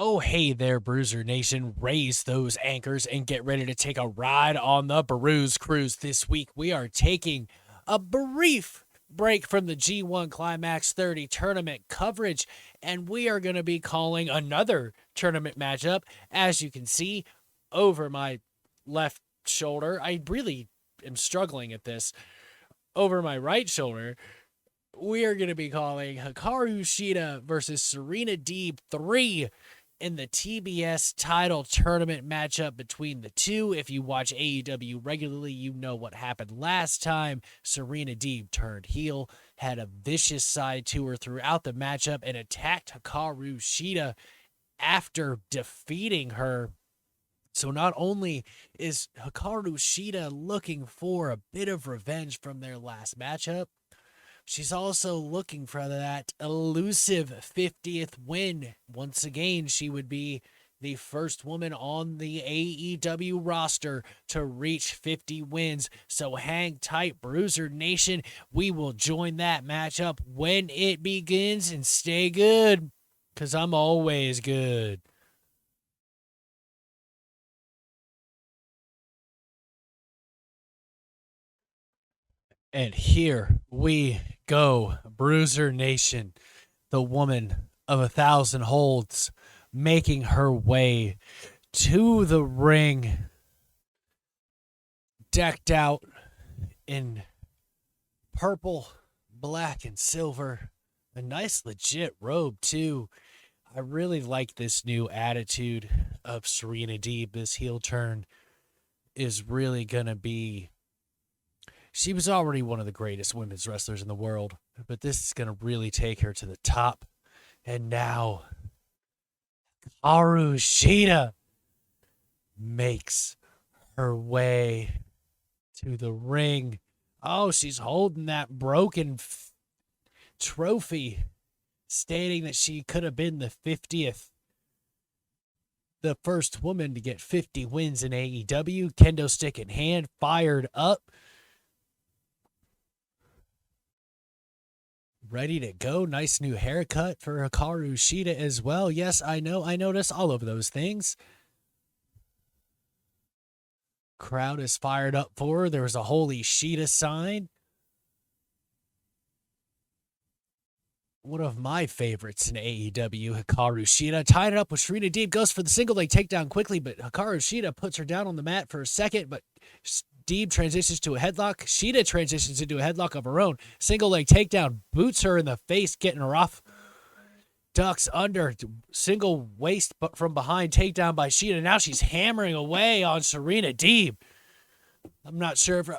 Oh, hey there, Bruiser Nation. Raise those anchors and get ready to take a ride on the BRUZE cruise. This week, we are taking a brief break from the G1 Climax 30 tournament coverage, and we are going to be calling another tournament matchup. As you can see over my left shoulder, I really am struggling at this. Over my right shoulder, we are going to be calling Hikaru SHEEDA versus Sereena Deeb 3 in the TBS title tournament matchup between the two. If you watch AEW regularly, you know what happened last time. Sereena Deeb turned heel, had a vicious side to her throughout the matchup, and attacked Hikaru SHEEDA after defeating her. So not only is Hikaru SHEEDA looking for a bit of revenge from their last matchup, she's also looking for that elusive 50th win. Once again, she would be the first woman on the AEW roster to reach 50 wins. So hang tight, Bruiser Nation. We will join that matchup when it begins, and stay good, because I'm always good. And here we go, Bruiser Nation, the woman of 1,000 holds, making her way to the ring, decked out in purple, black, and silver. A nice, legit robe, too. I really like this new attitude of Sereena Deeb. This heel turn is really going to be... She was already one of the greatest women's wrestlers in the world, but this is going to really take her to the top. And now, Hikaru SHEEDA makes her way to the ring. Oh, she's holding that broken trophy, stating that she could have been the 50th. The first woman to get 50 wins in AEW, kendo stick in hand, fired up. Ready to go. Nice new haircut for Hikaru SHEEDA as well. Yes, I know. I notice all of those things. Crowd is fired up for her. There was a Holy SHEEDA sign. One of my favorites in AEW, Hikaru SHEEDA. Tied it up with Sereena Deeb. Goes for the single leg takedown quickly, but Hikaru SHEEDA puts her down on the mat for a second, but Deeb transitions to a headlock. SHEEDA transitions into a headlock of her own. Single leg takedown, boots her in the face, getting her off. Ducks under, single waist but from behind, takedown by SHEEDA. Now she's hammering away on Sereena Deeb. I'm not sure if...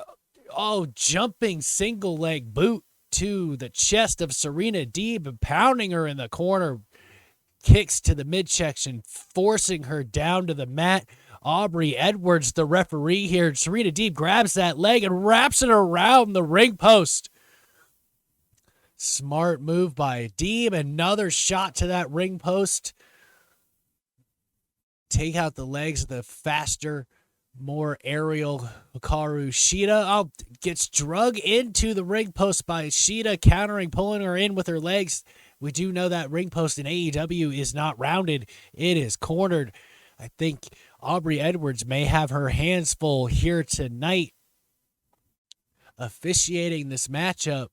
Oh, jumping single leg boot to the chest of Sereena Deeb and pounding her in the corner. Kicks to the midsection, forcing her down to the mat. Aubrey Edwards, the referee here. Sereena Deeb grabs that leg and wraps it around the ring post. Smart move by Deeb. Another shot to that ring post. Take out the legs of the faster, more aerial Hikaru SHEEDA. Oh, gets drug into the ring post by SHEEDA, countering, pulling her in with her legs. We do know that ring post in AEW is not rounded. It is cornered. I think Aubrey Edwards may have her hands full here tonight officiating this matchup.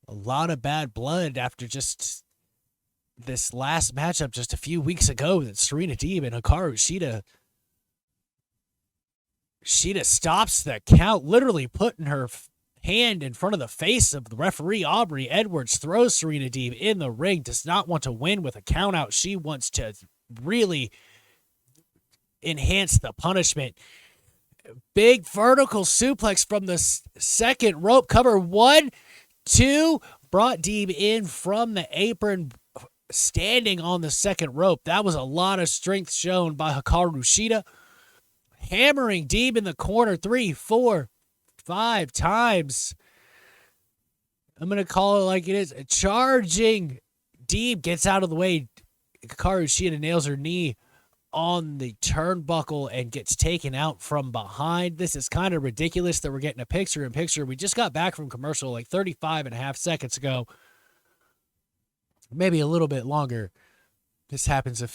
A lot of bad blood after just this last matchup just a few weeks ago that Sereena Deeb and Hikaru SHEEDA. SHEEDA stops the count, literally putting her hand in front of the face of the referee. Aubrey Edwards throws Sereena Deeb in the ring, does not want to win with a count out. She wants to really enhance the punishment. Big vertical suplex from the second rope cover. 1, 2, brought Deeb in from the apron, standing on the second rope. That was a lot of strength shown by Hikaru SHEEDA. Hammering Deeb in the corner 3, 4, 5 times. I'm going to call it like it is. Charging. Deeb gets out of the way. Hikaru SHEEDA nails her knee on the turnbuckle and gets taken out from behind. This is kind of ridiculous that we're getting a picture-in-picture. We just got back from commercial like 35 and a half seconds ago. Maybe a little bit longer. This happens a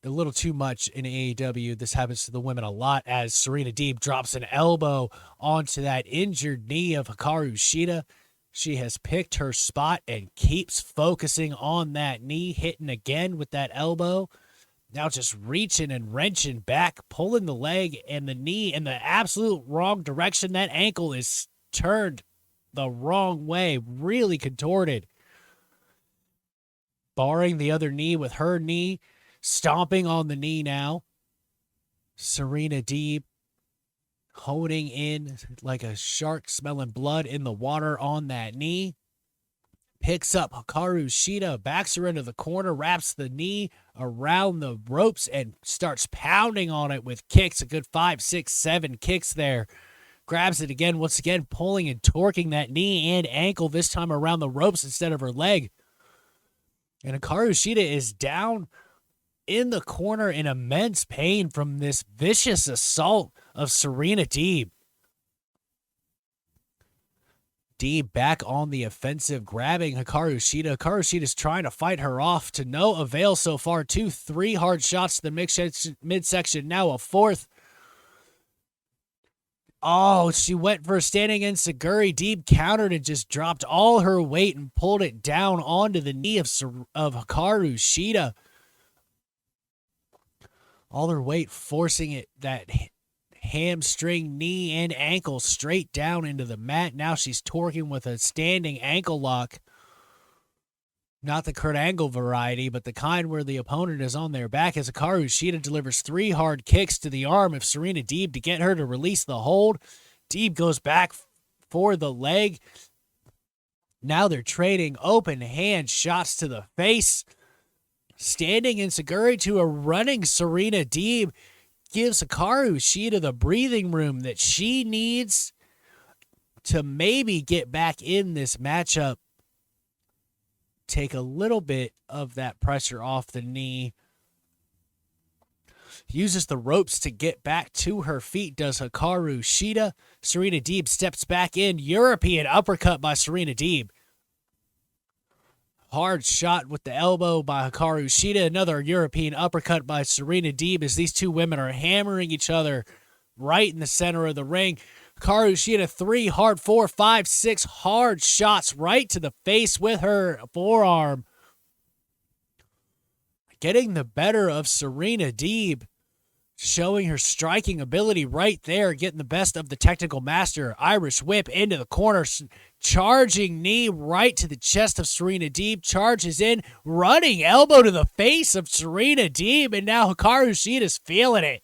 little too much in AEW. This happens to the women a lot as Serena Deeb drops an elbow onto that injured knee of Hikaru Shida. She has picked her spot and keeps focusing on that knee, hitting again with that elbow. Now just reaching and wrenching back, pulling the leg and the knee in the absolute wrong direction. That ankle is turned the wrong way, really contorted. Barring the other knee with her knee, stomping on the knee now. Serena Deeb holding in like a shark smelling blood in the water on that knee. Picks up Hikaru Shida, backs her into the corner, wraps the knee around the ropes, and starts pounding on it with kicks. A good 5, 6, 7 kicks there. Grabs it again, once again, pulling and torquing that knee and ankle, this time around the ropes instead of her leg. And Hikaru Shida is down in the corner in immense pain from this vicious assault of Serena Deeb. Deeb back on the offensive, grabbing Hikaru Shida. Hikaru Shida is trying to fight her off to no avail so far. 2, 3 hard shots to the midsection. Now a fourth. Oh, she went for a standing enziguri. Deeb countered and just dropped all her weight and pulled it down onto the knee of Hikaru Shida. All her weight forcing it, that hamstring, knee, and ankle straight down into the mat. Now she's torquing with a standing ankle lock. Not the Kurt Angle variety, but the kind where the opponent is on their back as Hikaru Shida delivers 3 hard kicks to the arm of Serena Deeb to get her to release the hold. Deeb goes back for the leg. Now they're trading open hand shots to the face. Standing enziguri to a running Serena Deeb gives Hikaru Shida the breathing room that she needs to maybe get back in this matchup. Take a little bit of that pressure off the knee. Uses the ropes to get back to her feet, does Hikaru Shida. Serena Deeb steps back in. European uppercut by Serena Deeb. Hard shot with the elbow by Hikaru Shida. Another European uppercut by Serena Deeb as these two women are hammering each other right in the center of the ring. Hikaru Shida 3 hard, 4, 5, 6 hard shots right to the face with her forearm. Getting the better of Serena Deeb. Showing her striking ability right there. Getting the best of the technical master. Irish whip into the corner. Charging knee right to the chest of Serena Deeb. Charges in. Running elbow to the face of Serena Deeb. And now Hikaru Shida's feeling it.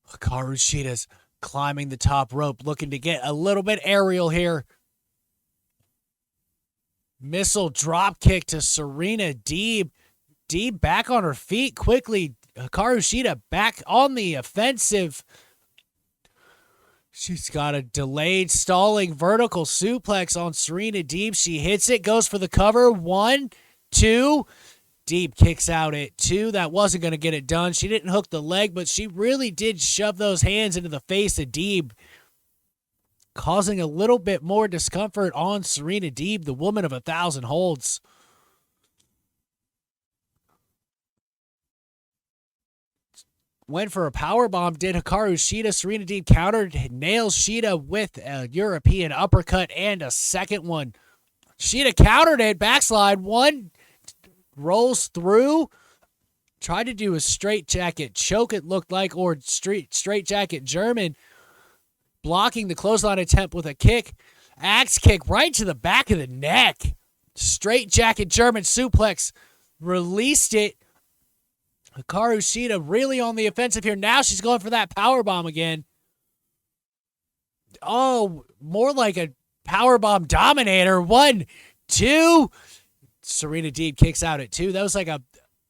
Hikaru Shida's climbing the top rope. Looking to get a little bit aerial here. Missile drop kick to Serena Deeb. Deeb back on her feet quickly. Hikaru Shida back on the offensive. She's got a delayed stalling vertical suplex on Serena Deeb. She hits it, goes for the cover. 1, 2. Deeb kicks out at 2. That wasn't going to get it done. She didn't hook the leg, but she really did shove those hands into the face of Deeb, causing a little bit more discomfort on Serena Deeb, the woman of 1,000 holds. Went for a powerbomb, did Hikaru Shida. Serena Deeb countered, nails Shida with a European uppercut and a second one. Shida countered it, backslide, 1, rolls through. Tried to do a straight jacket choke, it looked like, or straight jacket German. Blocking the clothesline attempt with a kick. Axe kick right to the back of the neck. Straight jacket German suplex. Released it. Hikaru Shida really on the offensive here. Now she's going for that powerbomb again. Oh, more like a powerbomb dominator. 1, 2. Serena Deeb kicks out at 2. That was like a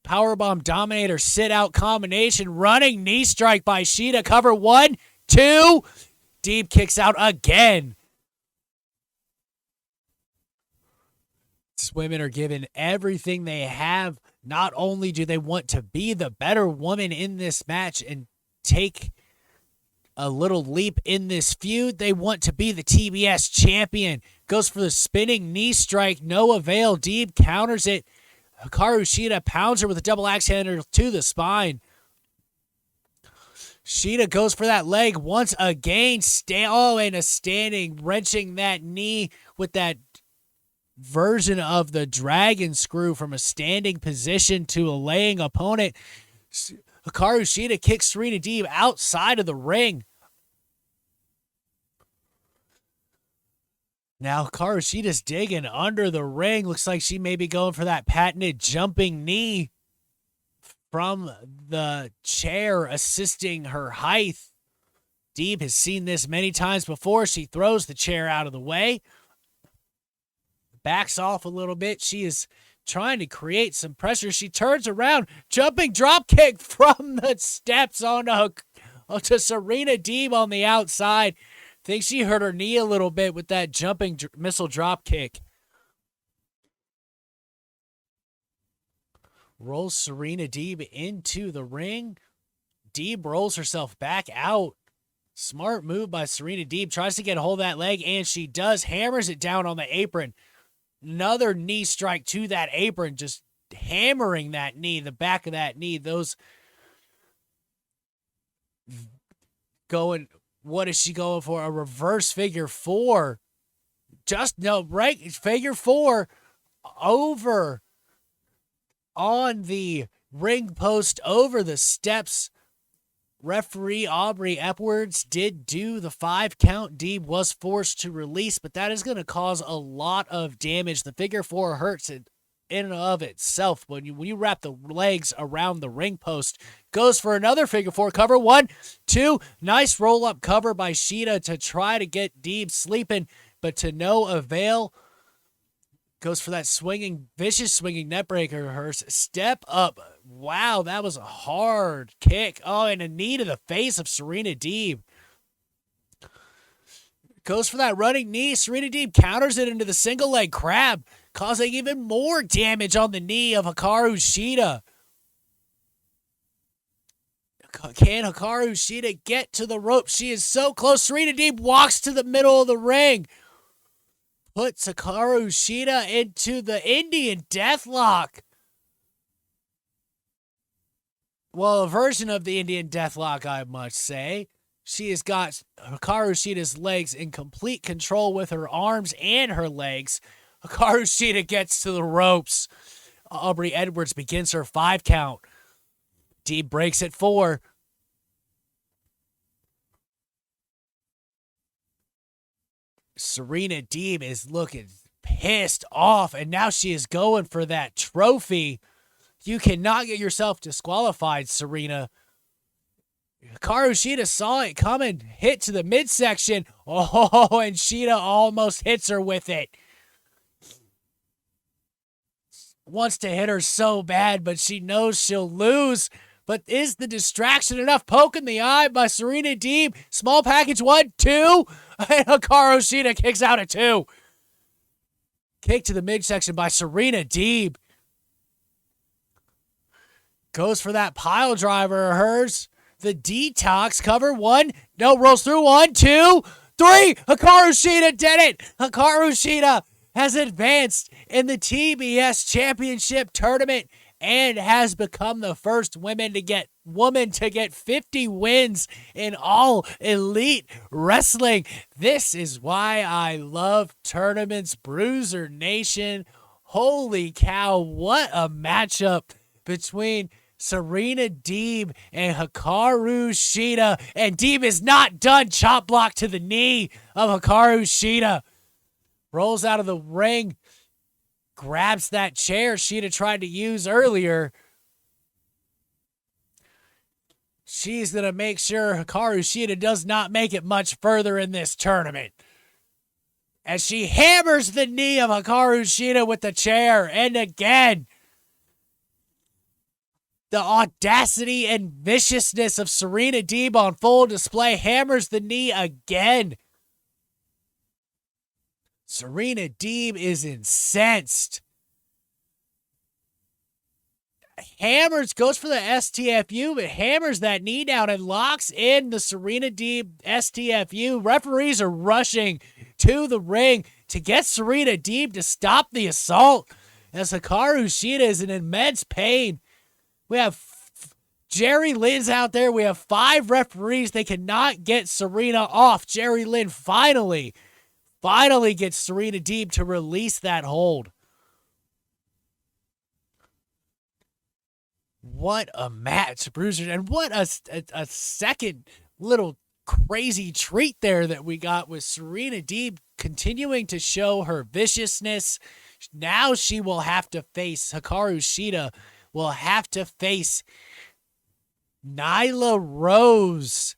powerbomb dominator sit-out combination. Running knee strike by Shida. Cover 1, 2. Deeb kicks out again. These women are given everything they have. Not only do they want to be the better woman in this match and take a little leap in this feud. They want to be the TBS champion. Goes for the spinning knee strike. No avail. Deeb counters it. Hikaru Shida pounds her with a double axe handler to the spine. Sheeda goes for that leg once again. And a standing, wrenching that knee with that version of the dragon screw from a standing position to a laying opponent. Hikaru Shida kicks Sereena Deeb outside of the ring. Now Hikaru Shida's digging under the ring. Looks like she may be going for that patented jumping knee from the chair, assisting her height. Deeb has seen this many times before. She throws the chair out of the way. Backs off a little bit. She is trying to create some pressure. She turns around. Jumping drop kick from the steps onto Sereena Deeb on the outside. Think she hurt her knee a little bit with that jumping missile drop kick. Rolls Sereena Deeb into the ring. Deeb rolls herself back out. Smart move by Sereena Deeb. Tries to get a hold of that leg, and she does. Hammers it down on the apron. Another knee strike to that apron. Just hammering that knee, the back of that knee. Those going... What is she going for? A reverse figure four. Right? Figure four over on the ring post, over the steps. Referee Aubrey Epwords did do the 5 count. Deeb was forced to release, but that is going to cause a lot of damage. The figure four hurts in and of itself when you wrap the legs around the ring post. Goes for another figure four cover. 1, 2. Nice roll up cover by SHEEDA to try to get Deeb sleeping, but to no avail. Goes for that vicious swinging neckbreaker. Her step up. Wow, that was a hard kick. Oh, and a knee to the face of Sereena Deeb. Goes for that running knee. Sereena Deeb counters it into the single leg crab, causing even more damage on the knee of Hikaru Shida. Can Hikaru Shida get to the rope? She is so close. Sereena Deeb walks to the middle of the ring. Puts Hikaru Shida into the Indian Deathlock. Well, a version of the Indian Deathlock, I must say. She has got Hikaru Shida's legs in complete control with her arms and her legs. Hikaru Shida gets to the ropes. Aubrey Edwards begins her 5 count. Deeb breaks at 4. Sereena Deeb is looking pissed off, and now she is going for that trophy. You cannot get yourself disqualified, Sereena. Hikaru Shida saw it coming, hit to the midsection. Oh, and Shida almost hits her with it. Wants to hit her so bad, but she knows she'll lose. But is the distraction enough? Poke in the eye by Sereena Deeb. Small package 1, 2. And Hikaru Shida kicks out at 2. Kick to the midsection by Sereena Deeb. Goes for that pile driver of hers. The detox cover. 1. No, rolls through. 1, 2, 3. Hikaru Shida did it. Hikaru Shida has advanced in the TBS Championship Tournament and has become the first woman to get 50 wins in all elite wrestling. This is why I love tournaments. Bruzernation. Holy cow, what a matchup between Sereena Deeb and Hikaru Shida. And Deeb is not done. Chop block to the knee of Hikaru Shida. Rolls out of the ring. Grabs that chair Shida tried to use earlier. She's going to make sure Hikaru Shida does not make it much further in this tournament. As she hammers the knee of Hikaru Shida with the chair. And again, the audacity and viciousness of Sereena Deeb on full display. Hammers the knee again. Sereena Deeb is incensed. goes for the STFU, but hammers that knee down and locks in the Sereena Deeb STFU. Referees are rushing to the ring to get Sereena Deeb to stop the assault, as Hikaru Shida is in immense pain. We have Jerry Lynn's out there. We have 5 referees. They cannot get Sereena off. Jerry Lynn finally gets Sereena Deeb to release that hold. What a match, Bruiser. And what a second little crazy treat there that we got with Sereena Deeb continuing to show her viciousness. Now she will have to face, Hikaru Shida will have to face Nyla Rose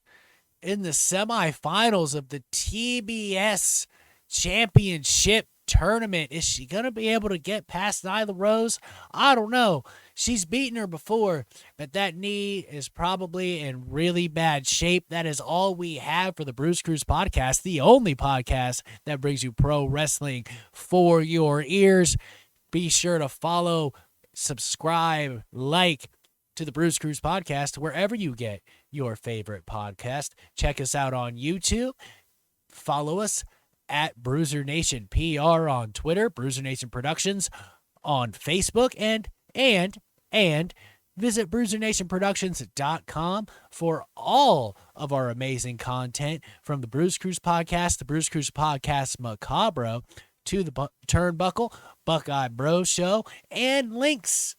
in the semifinals of the TBS Championship Tournament. Is she going to be able to get past Nyla Rose? I don't know. She's beaten her before, but that knee is probably in really bad shape. That is all we have for the Bruce Cruise podcast, the only podcast that brings you pro wrestling for your ears. Be sure to follow, subscribe, like to the Bruce Cruise podcast wherever you get your favorite podcast. Check us out on YouTube. Follow us at Bruzernation PR on Twitter, Bruzernation Productions on Facebook, and visit BruzernationProductions.com for all of our amazing content, from the Bruce Cruise podcast, the Bruce Cruise podcast Macabro, to the Turnbuckle Buckeye Bro Show, and links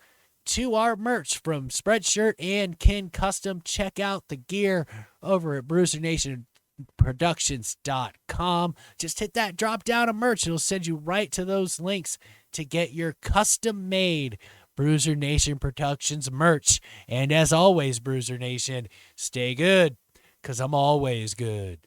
to our merch from Spreadshirt and Kin Custom. Check out the gear over at BruzernationProductions.com. Just hit that drop down of merch. It'll send you right to those links to get your custom made Bruiser Nation Productions merch. And as always, Bruiser Nation, stay good, because I'm always good.